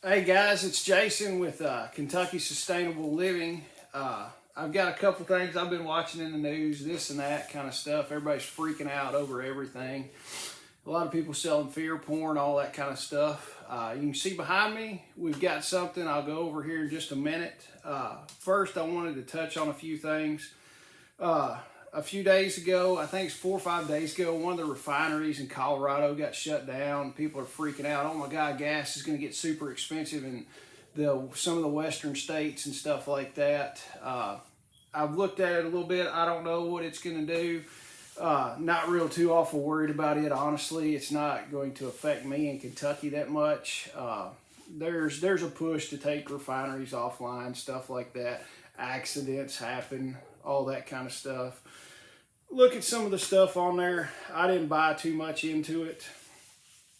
Hey guys, it's Jason with Kentucky Sustainable Living. I've got a couple things I've been watching in the news, this and that kind of stuff. Everybody's freaking out over everything. A lot of people selling fear porn, all that kind of stuff. You can see behind me, we've got something. I'll go over here in just a minute. First, I wanted to touch on a few things. A few days ago, I think it's 4 or 5 days ago, one of the refineries in Colorado got shut down. People are freaking out. Oh my God, gas is going to get super expensive in some of the western states and stuff like that. I've looked at it a little bit. I don't know what it's going to do. Not real too awful worried about it, honestly. It's not going to affect me in Kentucky that much. There's a push to take refineries offline, stuff like that. Accidents happen, all that kind of stuff. Look at some of the stuff on there. I didn't buy too much into it.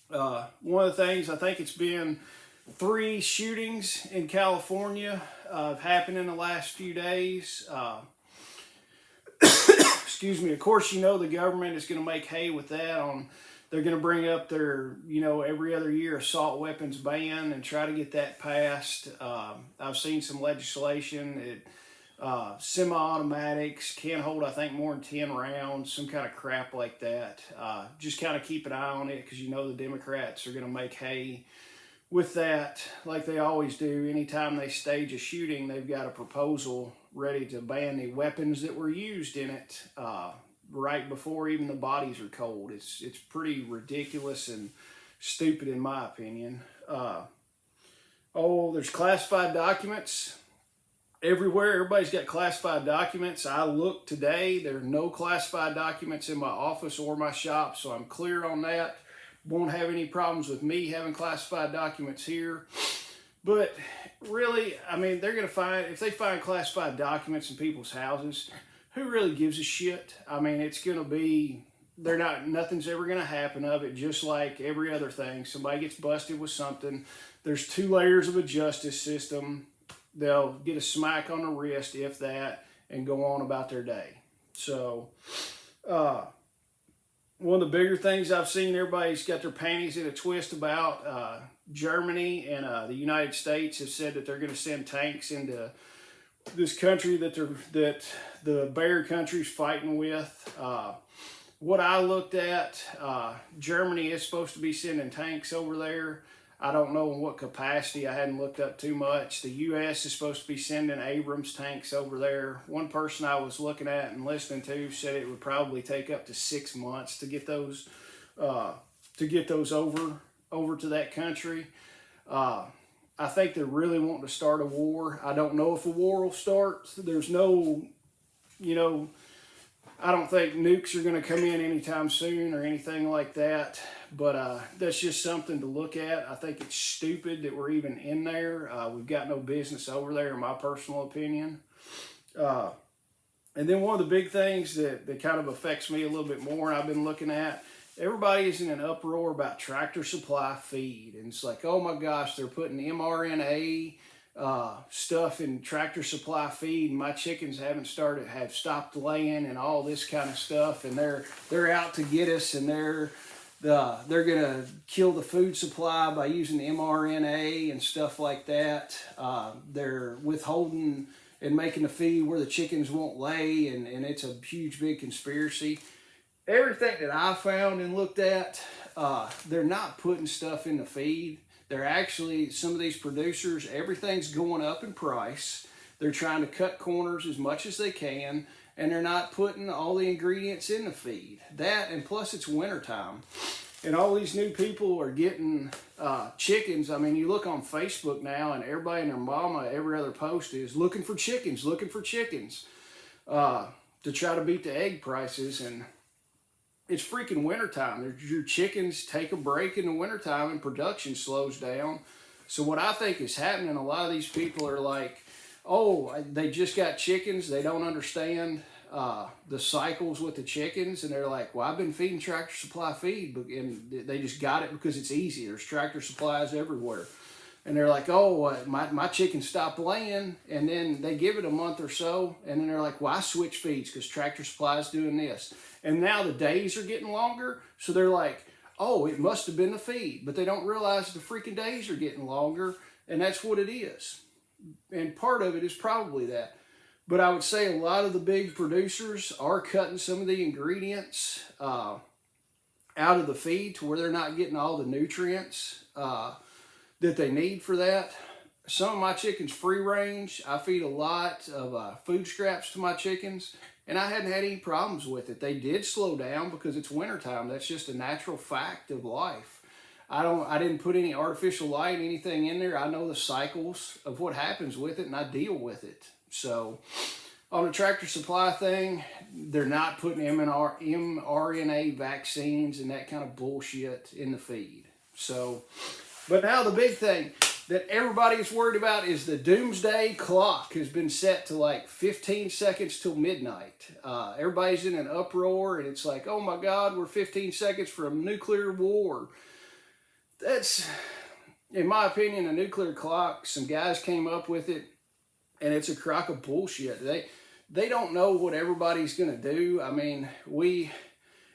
One of the things, I think it's been 3 shootings in California have happened in the last few days. Excuse me. Of course, you know the government is going to make hay with that. They're going to bring up their, every other year assault weapons ban and try to get that passed. I've seen some legislation. Semi-automatics can hold, I think, more than 10 rounds, some kind of crap like that. Just kind of keep an eye on it because the Democrats are going to make hay with that like they always do. Anytime they stage a shooting, they've got a proposal ready to ban the weapons that were used in it right before even the bodies are cold. It's pretty ridiculous and stupid in my opinion. There's classified documents everywhere. Everybody's got classified documents. I looked today. There are no classified documents in my office or my shop, so I'm clear on that. Won't have any problems with me having classified documents here. But really, they're going to if they find classified documents in people's houses, who really gives a shit? It's going to be, nothing's ever going to happen of it, just like every other thing. Somebody gets busted with something. There's 2 layers of a justice system. They'll get a smack on the wrist, if that, and go on about their day. So, one of the bigger things I've seen, everybody's got their panties in a twist about. Germany and the United States have said that they're going to send tanks into this country that the bear country's fighting with. What I looked at, Germany is supposed to be sending tanks over there. I don't know in what capacity. I hadn't looked up too much. The U.S. is supposed to be sending Abrams tanks over there. One person I was looking at and listening to said it would probably take up to 6 months to get those over to that country. I think they're really wanting to start a war. I don't know if a war will start. There's no, I don't think nukes are going to come in anytime soon or anything like that. But that's just something to look at. I think it's stupid that we're even in there. We've got no business over there, in my personal opinion. And then one of the big things that kind of affects me a little bit more, I've been looking at, everybody is in an uproar about Tractor Supply feed. And it's like, oh my gosh, they're putting mRNA stuff in Tractor Supply feed, and my chickens have stopped laying and all this kind of stuff, and they're out to get us, and they're gonna kill the food supply by using mRNA and stuff like that. They're withholding and making the feed where the chickens won't lay, and it's a huge big conspiracy. Everything that I found and looked at, they're not putting stuff in the feed. They're actually, some of these producers, everything's going up in price. They're trying to cut corners as much as they can, and they're not putting all the ingredients in the feed. That, and plus it's wintertime. And all these new people are getting chickens. You look on Facebook now, and everybody and their mama, every other post is looking for chickens, to try to beat the egg prices. And it's freaking wintertime. Your chickens take a break in the wintertime and production slows down. So what I think is happening, a lot of these people are like, oh, they just got chickens. They don't understand the cycles with the chickens. And they're like, well, I've been feeding Tractor Supply feed. And they just got it because it's easy. There's Tractor Supplies everywhere. And they're like, oh, my chickens stopped laying. And then they give it a month or so. And then they're like, well, I switch feeds because Tractor Supply is doing this. And now the days are getting longer. So they're like, oh, it must have been the feed. But they don't realize the freaking days are getting longer. And that's what it is. And part of it is probably that. But I would say a lot of the big producers are cutting some of the ingredients out of the feed to where they're not getting all the nutrients that they need for that. Some of my chickens free range. I feed a lot of food scraps to my chickens, and I hadn't had any problems with it. They did slow down because it's wintertime. That's just a natural fact of life. I didn't put any artificial light, anything in there. I know the cycles of what happens with it, and I deal with it. So on the Tractor Supply thing, they're not putting mRNA vaccines and that kind of bullshit in the feed. So, but now the big thing that everybody is worried about is the Doomsday Clock has been set to like 15 seconds till midnight. Everybody's in an uproar, and it's like, oh my God, we're 15 seconds from nuclear war. That's, in my opinion, a nuclear clock. Some guys came up with it, and it's a crock of bullshit. They don't know what everybody's going to do. I mean,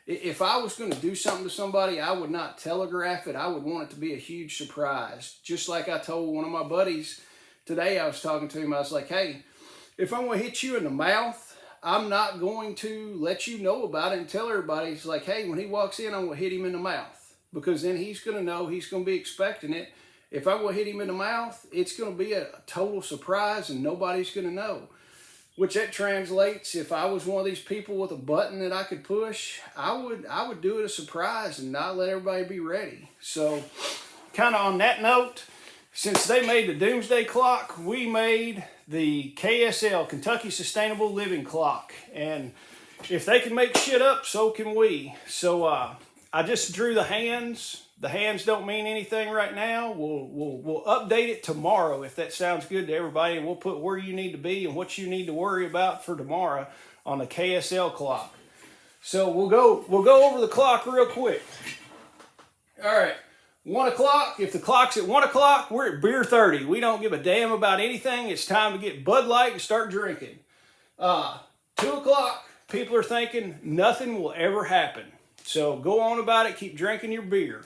if I was going to do something to somebody, I would not telegraph it. I would want it to be a huge surprise. Just like I told one of my buddies today, I was talking to him, I was like, hey, if I'm going to hit you in the mouth, I'm not going to let you know about it and tell everybody. It's like, hey, when he walks in, I'm going to hit him in the mouth. Because then he's going to know, he's going to be expecting it. If I'm going to hit him in the mouth, it's going to be a total surprise and nobody's going to know. Which that translates, if I was one of these people with a button that I could push, I would do it a surprise and not let everybody be ready. So kind of on that note, since they made the Doomsday Clock, we made the KSL, Kentucky Sustainable Living Clock. And if they can make shit up, so can we. So I just drew the hands. The hands don't mean anything right now. We'll update it tomorrow if that sounds good to everybody, and we'll put where you need to be and what you need to worry about for tomorrow on the KSL clock. So we'll go over the clock real quick. All right, 1 o'clock. If the clock's at 1 o'clock, we're at beer 30. We don't give a damn about anything. It's time to get Bud Light and start drinking. 2 o'clock, people are thinking nothing will ever happen. So go on about it. Keep drinking your beer.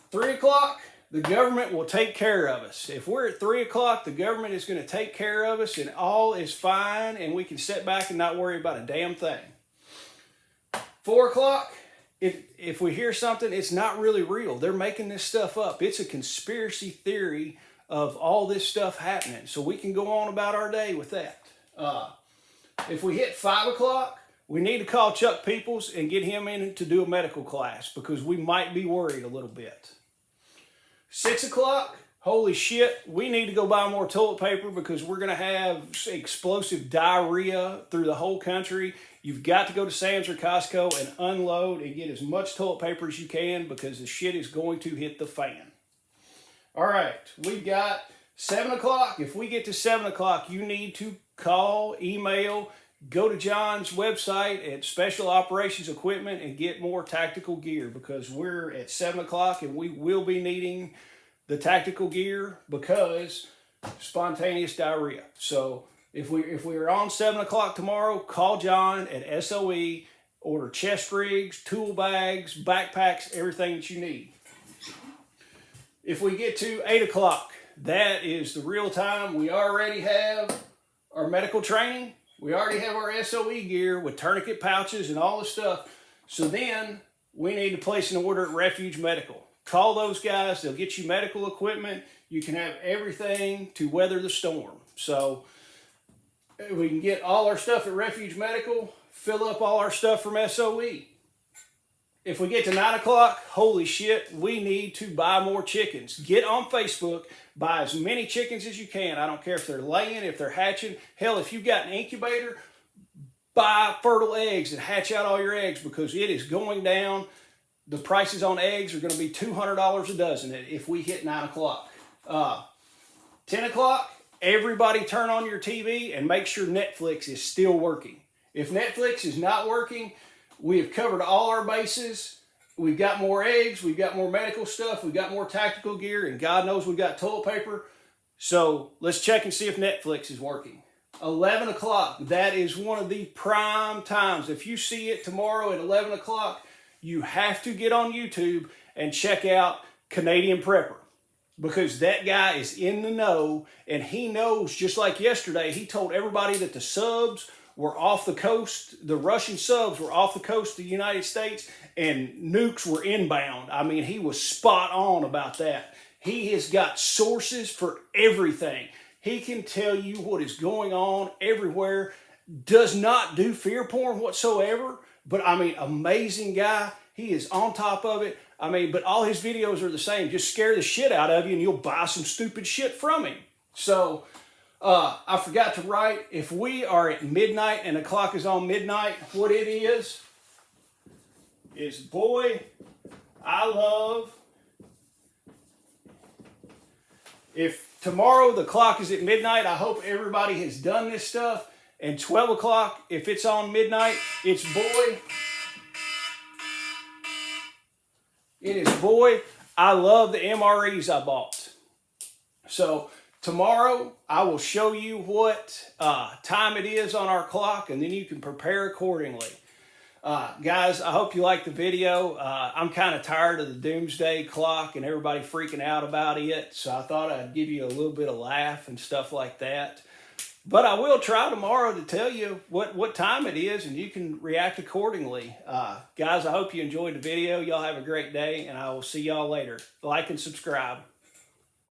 3 o'clock, the government will take care of us. If we're at 3 o'clock, the government is going to take care of us and all is fine and we can sit back and not worry about a damn thing. 4 o'clock, if we hear something, it's not really real. They're making this stuff up. It's a conspiracy theory of all this stuff happening. So we can go on about our day with that. If we hit 5 o'clock, we need to call Chuck Peoples and get him in to do a medical class because we might be worried a little bit. 6 o'clock, holy shit, we need to go buy more toilet paper because we're going to have explosive diarrhea through the whole country. You've got to go to Sam's or Costco and unload and get as much toilet paper as you can because the shit is going to hit the fan. All right, we've got 7 o'clock. If we get to 7 o'clock, you need to call, email, go to John's website at Special Operations Equipment and get more tactical gear because we're at 7 o'clock and we will be needing the tactical gear because spontaneous diarrhea. So if we are on 7 o'clock tomorrow, call John at SOE, order chest rigs, tool bags, backpacks, everything that you need. If we get to 8 o'clock, that is the real time. We already have our medical training. We already have our SOE gear with tourniquet pouches and all the stuff. So then we need to place an order at Refuge Medical. Call those guys. They'll get you medical equipment. You can have everything to weather the storm. So we can get all our stuff at Refuge Medical, fill up all our stuff from SOE. If we get to 9 o'clock, holy shit, we need to buy more chickens. Get on Facebook, buy as many chickens as you can. I don't care if they're laying, if they're hatching. Hell, if you've got an incubator, buy fertile eggs and hatch out all your eggs because it is going down. The prices on eggs are going to be $200 a dozen if we hit 9 o'clock. 10 o'clock, everybody turn on your TV and make sure Netflix is still working. If Netflix is not working, we have covered all our bases. We've got more eggs. We've got more medical stuff. We've got more tactical gear. And God knows we've got toilet paper. So let's check and see if Netflix is working. 11 o'clock. That is one of the prime times. If you see it tomorrow at 11 o'clock, you have to get on YouTube and check out Canadian Prepper. because that guy is in the know, and he knows, just like yesterday, he told everybody that the subs were off the coast, the Russian subs were off the coast of the United States, and nukes were inbound. I mean, he was spot on about that. He has got sources for everything. He can tell you what is going on everywhere. Does not do fear porn whatsoever, but I mean, amazing guy. He is on top of it. I mean, but all his videos are the same. Just scare the shit out of you and you'll buy some stupid shit from him. So, I forgot to write, if we are at midnight and the clock is on midnight, what it is boy, I love. If tomorrow the clock is at midnight, I hope everybody has done this stuff. And 12 o'clock, if it's on midnight, it's boy. It is boy, I love the MREs I bought. So tomorrow, I will show you what time it is on our clock, and then you can prepare accordingly. Guys, I hope you liked the video. I'm kind of tired of the Doomsday Clock and everybody freaking out about it, so I thought I'd give you a little bit of laugh and stuff like that. But I will try tomorrow to tell you what time it is, and you can react accordingly. Guys, I hope you enjoyed the video. Y'all have a great day, and I will see y'all later. Like and subscribe.